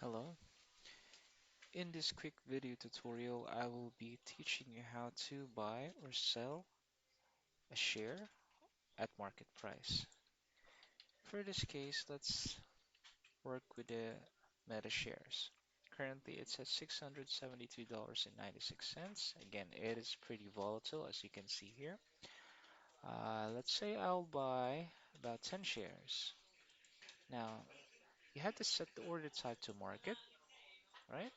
Hello. In this quick video tutorial, I will be teaching you how to buy or sell a share at market price. For this case, let's work with the Meta shares. Currently, it's at $672.96. Again, it is pretty volatile as you can see here. Let's say I'll buy about 10 shares. Now, you have to set the order type to market, right?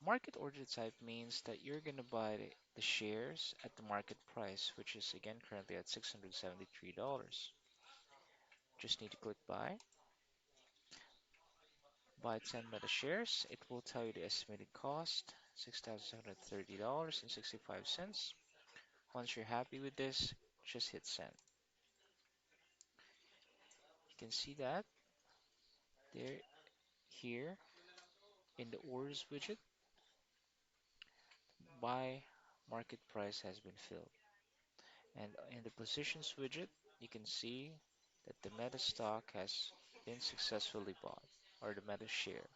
Market order type means that you're going to buy the shares at the market price, which is again currently at $673. Just need to click buy 10 Meta shares. It will tell you the estimated cost, $6,730.65. Once you're happy with this, just hit send. You can see that there, here in the orders widget, buy market price has been filled. And in the positions widget, you can see that the Meta stock has been successfully bought, or the Meta share.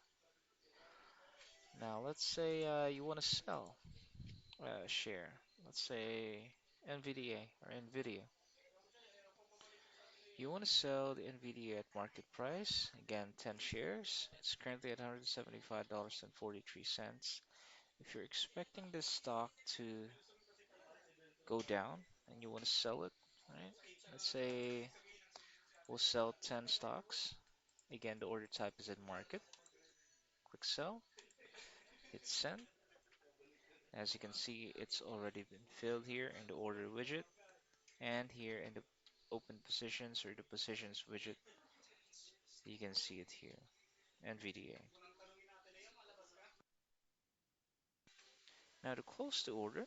Now, let's say you want to sell a share. Let's say NVDA or NVIDIA. You want to sell the NVIDIA at market price. Again, 10 shares. It's currently at $175.43. If you're expecting this stock to go down and you want to sell it, right? Let's say we'll sell 10 stocks. Again, the order type is at market. Click sell, hit send. As you can see, it's already been filled here in the order widget and here in the open positions or the positions widget. You can see it here, NVDA. Now to close the order,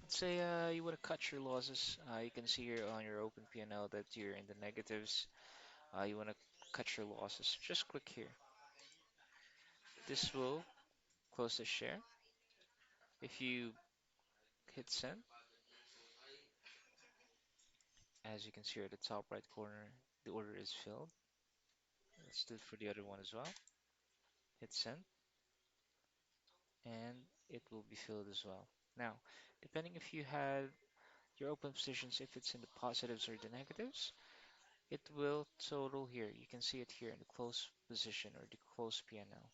let's say you want to cut your losses. You can see here on your open P&L that you're in the negatives. You want to cut your losses. Just click here. This will close the share. If you hit send, as you can see here at the top right corner, the order is filled. Let's do it for the other one as well. Hit send, and it will be filled as well. Now, depending if you had your open positions, if it's in the positives or the negatives, it will total here. You can see it here in the close position or the close P&L.